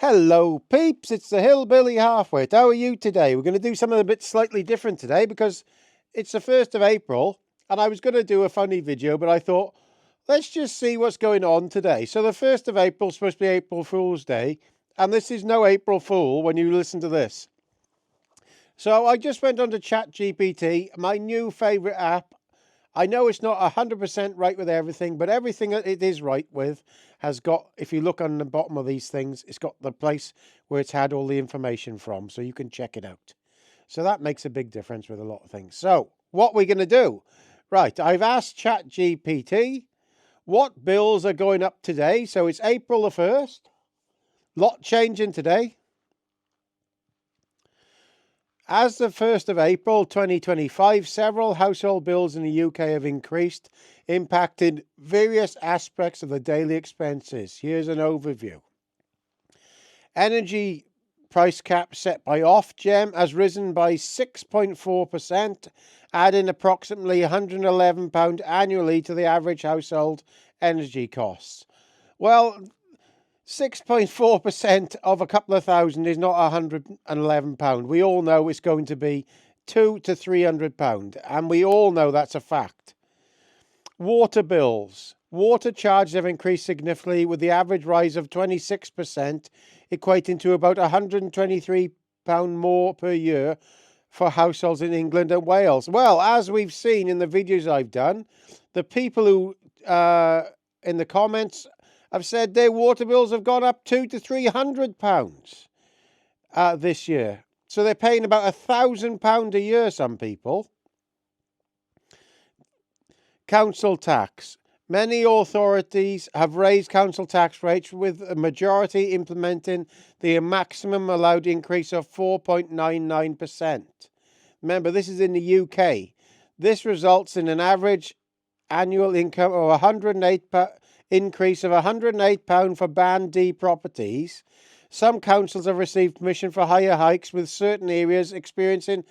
Hello peeps, it's the Hillbilly Halfwit. How are you today? We're going to do something a bit slightly different today because it's the 1st of April and I was going to do a funny video, but I thought, let's just see what's going on today. So the 1st of April is supposed to be April Fool's Day, and this is no April Fool when you listen to this. So I just went on to ChatGPT, my new favourite app. I know it's not 100% right with everything, but everything that it is right with has got, if you look on the bottom of these things, it's got the place where it's had all the information from, so you can check it out. So that makes a big difference with a lot of things. So what we're going to do, right, I've asked ChatGPT what bills are going up today. So it's April the 1st, lot changing today. As of 1st of April 2025, several household bills in the UK have increased, impacting various aspects of the daily expenses. Here's an overview. Energy price cap set by Ofgem has risen by 6.4%, adding approximately £111 annually to the average household energy costs. Well, 6.4% of a couple of thousand is not £111. We all know it's going to be £200 to £300, and we all know that's a fact. Water bills. Water charges have increased significantly, with the average rise of 26%, equating to about £123 more per year for households in England and Wales. Well, as we've seen in the videos I've done, the people who, in the comments, I've said their water bills have gone up £200 to £300 this year. So they're paying about £1,000 a year, some people. Council tax. Many authorities have raised council tax rates, with a majority implementing the maximum allowed increase of 4.99%. Remember, this is in the UK. This results in an average annual income of increase of £108 for Band D properties. Some councils have received permission for higher hikes, with certain areas experiencing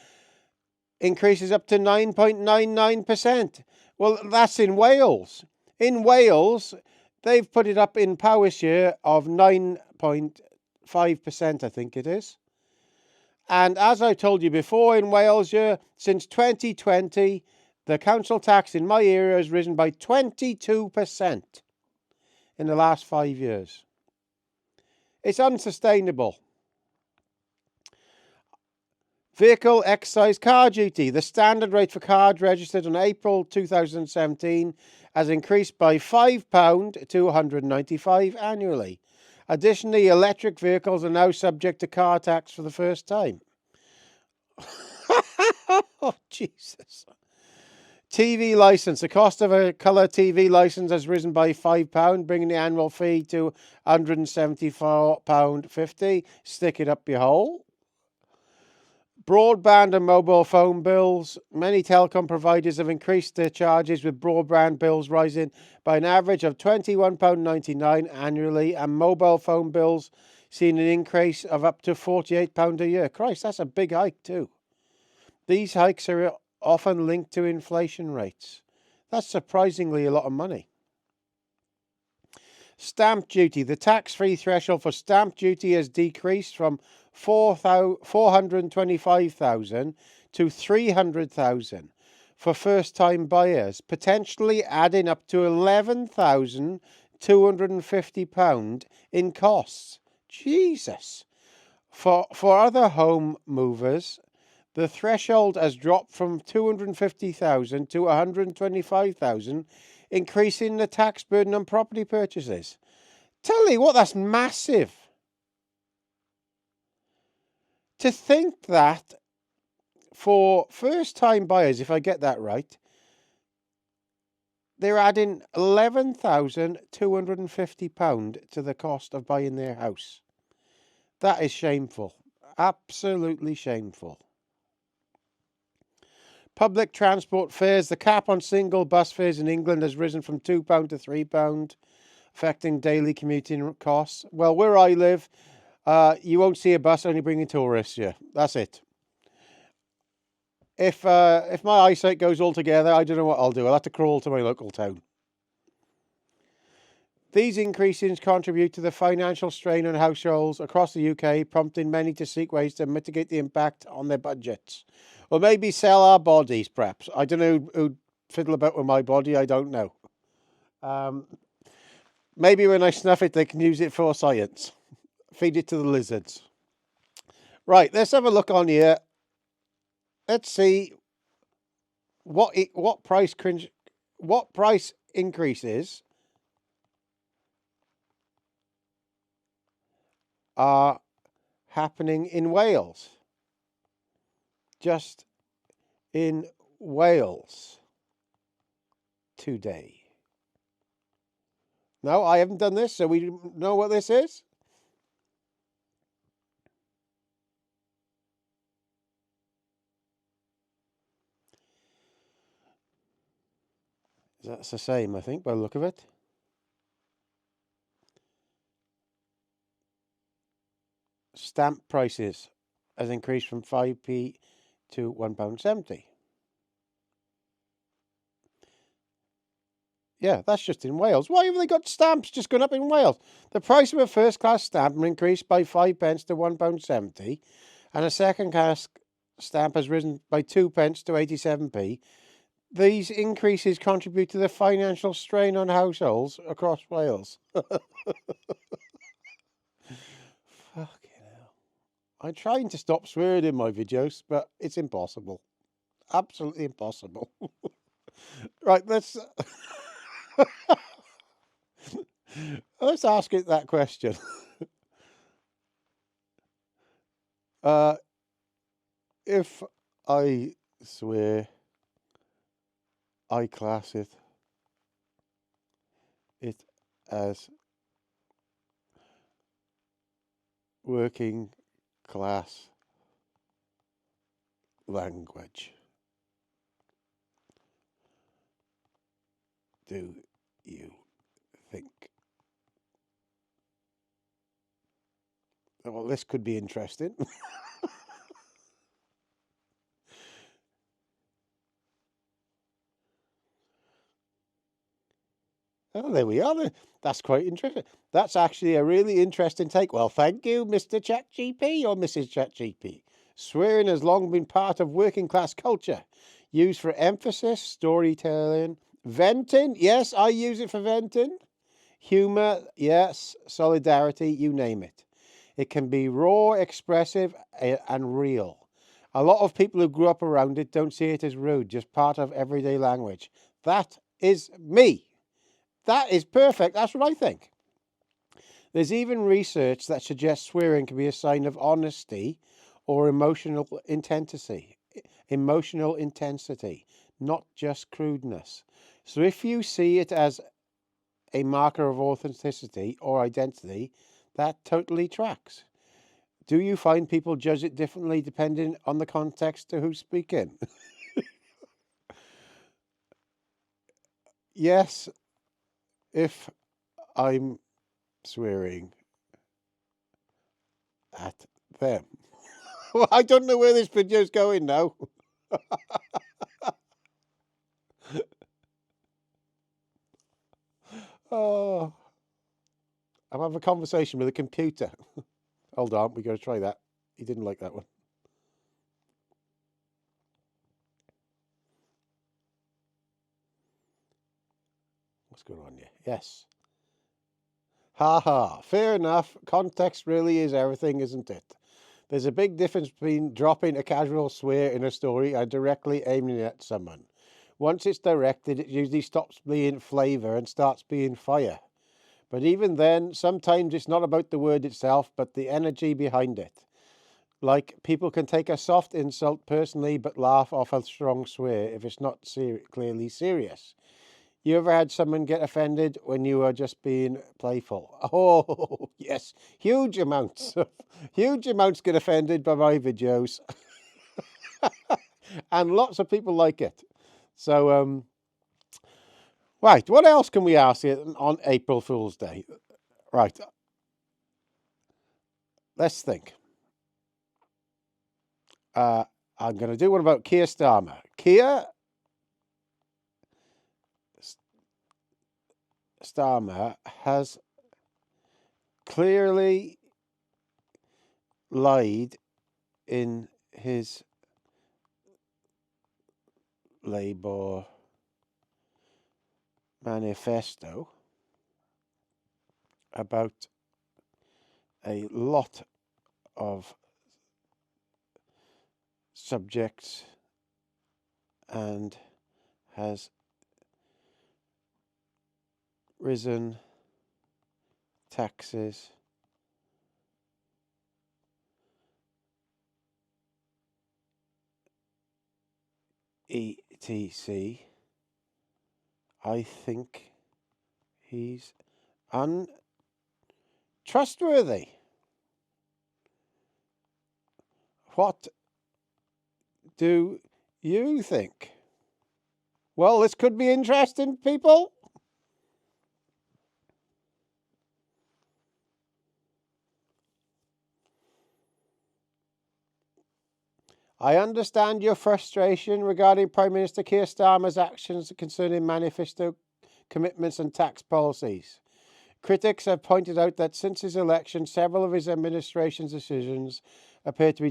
increases up to 9.99%. Well, that's in Wales. In Wales, they've put it up in Powys year of 9.5%, I think it is. And as I told you before, in Wales year, since 2020, the council tax in my area has risen by 22%. In the last 5 years. It's unsustainable. Vehicle excise car duty. The standard rate for cars registered on April 2017 has increased by £5 to £195 annually. Additionally, electric vehicles are now subject to car tax for the first time. Oh, Jesus. TV licence. The cost of a colour TV licence has risen by £5, bringing the annual fee to £174.50. Stick it up your hole. Broadband and mobile phone bills. Many telecom providers have increased their charges, with broadband bills rising by an average of £21.99 annually, and mobile phone bills seeing an increase of up to £48 a year. Christ, that's a big hike too. These hikes are often linked to inflation rates. That's surprisingly a lot of money. Stamp duty. The tax-free threshold for stamp duty has decreased from 425,000 to 300,000 for first-time buyers, potentially adding up to £11,250 in costs. Jesus. For other home movers, the threshold has dropped from 250,000 to 125,000, increasing the tax burden on property purchases. Tell you what, that's massive. To think that for first-time buyers, if I get that right, they're adding £11,250 to the cost of buying their house. That is shameful. Absolutely shameful. Public transport fares. The cap on single bus fares in England has risen from £2 to £3, affecting daily commuting costs. Well, where I live, you won't see a bus only bringing tourists here. That's it. If my eyesight goes altogether, I don't know what I'll do. I'll have to crawl to my local town. These increases contribute to the financial strain on households across the UK, prompting many to seek ways to mitigate the impact on their budgets. Or maybe sell our bodies, perhaps. I don't know who'd fiddle about with my body, I don't know. Maybe when I snuff it, they can use it for science. Feed it to the lizards. Right, let's have a look on here. Let's see what price increases are happening in Wales. Just in Wales today. No, I haven't done this, so we know what this is. That's the same, I think, by the look of it. Stamp prices has increased from 5p to £1.70. Yeah, that's just in Wales. Why have they got stamps just gone up in Wales? The price of a first-class stamp increased by 5 pence to £1.70, and a second-class stamp has risen by 2 pence to 87p. These increases contribute to the financial strain on households across Wales. Fucking hell. I'm trying to stop swearing in my videos, but it's impossible. Absolutely impossible. Right, let's ask it that question. If I swear, I class it as working class language. Do you think? Well, this could be interesting. Oh, there we are. That's quite interesting. That's actually a really interesting take. Well, thank you, Mr. ChatGPT or Mrs. ChatGPT. Swearing has long been part of working class culture, used for emphasis, storytelling, venting. Yes, I use it for venting. Humor, yes. Solidarity, you name it. It can be raw, expressive, and real. A lot of people who grew up around it don't see it as rude, just part of everyday language. That is me. That is perfect. That's what I think. There's even research that suggests swearing can be a sign of honesty or emotional intensity. Emotional intensity, not just crudeness. So if you see it as a marker of authenticity or identity, that totally tracks. Do you find people judge it differently depending on the context to who's speaking? Yes, if I'm swearing at them. Well, I don't know where this video's going now. Oh, I'm having a conversation with a computer. Hold on, we got to try that. He didn't like that one. What's going on here? Yes. Ha ha. Fair enough. Context really is everything, isn't it? There's a big difference between dropping a casual swear in a story and directly aiming it at someone. Once it's directed, it usually stops being flavour and starts being fire. But even then, sometimes it's not about the word itself, but the energy behind it. Like, people can take a soft insult personally, but laugh off a strong swear if it's not clearly serious. You ever had someone get offended when you were just being playful? Oh, yes. Huge amounts. Huge amounts get offended by my videos. And lots of people like it. So, right. What else can we ask you on April Fool's Day? Right. Let's think. I'm going to do one about Keir Starmer. Keir Starmer has clearly lied in his Labour manifesto about a lot of subjects and has risen taxes etc. I think he's untrustworthy. What do you think? Well, this could be interesting, people. I understand your frustration regarding Prime Minister Keir Starmer's actions concerning manifesto commitments and tax policies. Critics have pointed out that since his election, several of his administration's decisions appear to be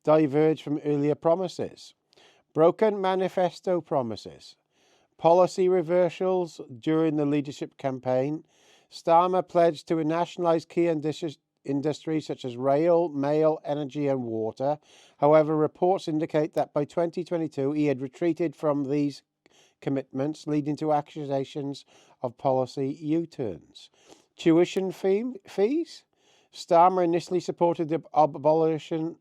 diverged from earlier promises. Broken manifesto promises, policy reversals during the leadership campaign. Starmer pledged to nationalise key industries such as rail, mail, energy and water. However, reports indicate that by 2022 he had retreated from these commitments, leading to accusations of policy U-turns. Tuition fees. Starmer initially supported the abolition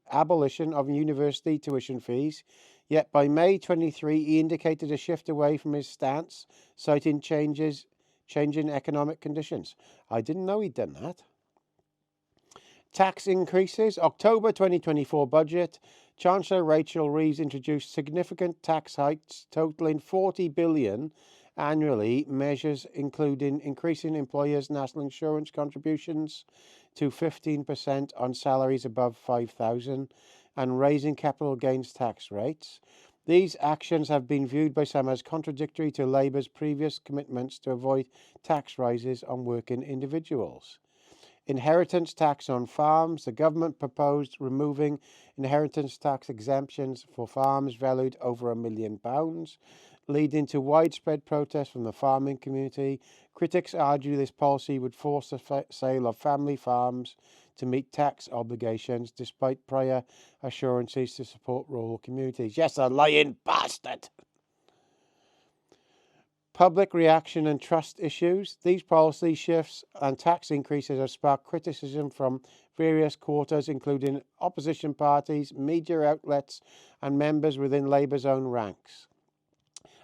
of university tuition fees, yet by May 23 he indicated a shift away from his stance, citing changing economic conditions. I didn't know he'd done that. Tax increases. October 2024 budget. Chancellor Rachel Reeves introduced significant tax hikes totaling $40 billion annually, measures including increasing employers' national insurance contributions to 15% on salaries above $5,000 and raising capital gains tax rates. These actions have been viewed by some as contradictory to Labour's previous commitments to avoid tax rises on working individuals. Inheritance tax on farms. The government proposed removing inheritance tax exemptions for farms valued over £1 million, leading to widespread protest from the farming community. Critics argue this policy would force the sale of family farms to meet tax obligations, despite prior assurances to support rural communities. Yes, a lying bastard! Public reaction and trust issues. These policy shifts and tax increases have sparked criticism from various quarters, including opposition parties, media outlets, and members within Labour's own ranks.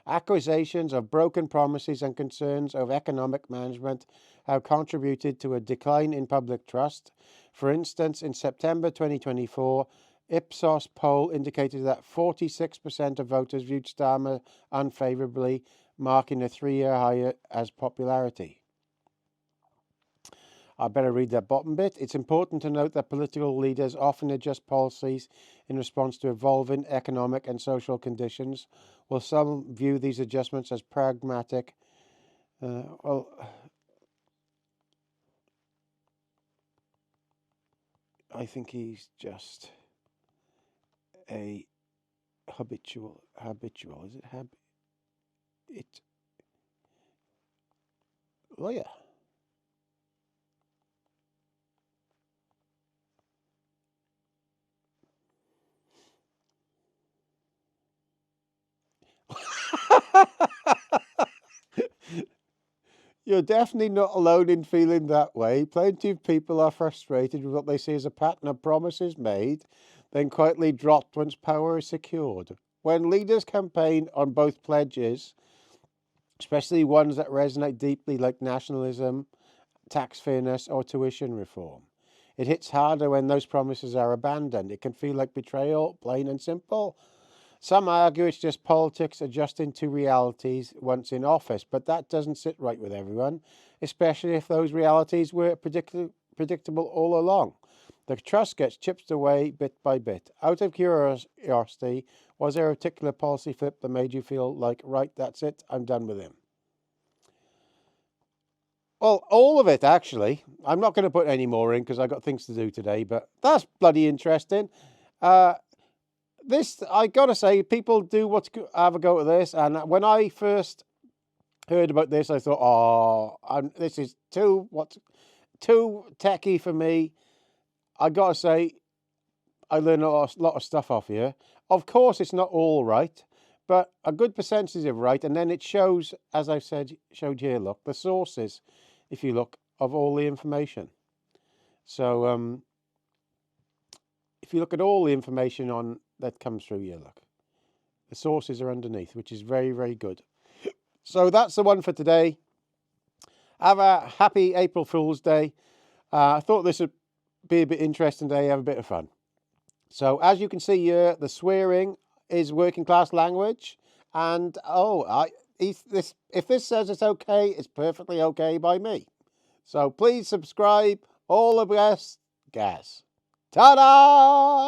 Accusations of broken promises and concerns of economic management have contributed to a decline in public trust. For instance, in September 2024, Ipsos poll indicated that 46% of voters viewed Starmer unfavourably, marking a 3-year high as popularity. I better read that bottom bit. It's important to note that political leaders often adjust policies in response to evolving economic and social conditions, while some view these adjustments as pragmatic. I think he's just a habitual. Is it lawyer? You're definitely not alone in feeling that way. Plenty of people are frustrated with what they see as a pattern of promises made, then quietly dropped once power is secured. When leaders campaign on both pledges, especially ones that resonate deeply like nationalism, tax fairness, or tuition reform, it hits harder when those promises are abandoned. It can feel like betrayal, plain and simple. Some argue it's just politics adjusting to realities once in office, but that doesn't sit right with everyone, especially if those realities were predictable all along. The trust gets chipped away bit by bit. Out of curiosity, was there a particular policy flip that made you feel like, right, that's it, I'm done with him? Well, all of it, actually. I'm not going to put any more in because I've got things to do today, but that's bloody interesting. Uh, this, I got to say, people do have a go at this. And when I first heard about this, I thought, this is too techie for me. I got to say, I learned a lot of stuff off here. Of course, it's not all right, but a good percentage of right. And then it shows, as I showed here, look, the sources, if you look, of all the information. So if you look at all the information on that comes through here, look, the sources are underneath, which is very, very good. So that's the one for today. Have a happy April Fool's Day. I thought this would be a bit interesting today, have a bit of fun. So as you can see here, the swearing is working class language. And if this says it's okay, it's perfectly okay by me. So please subscribe. All the best, Gaz. Ta-da!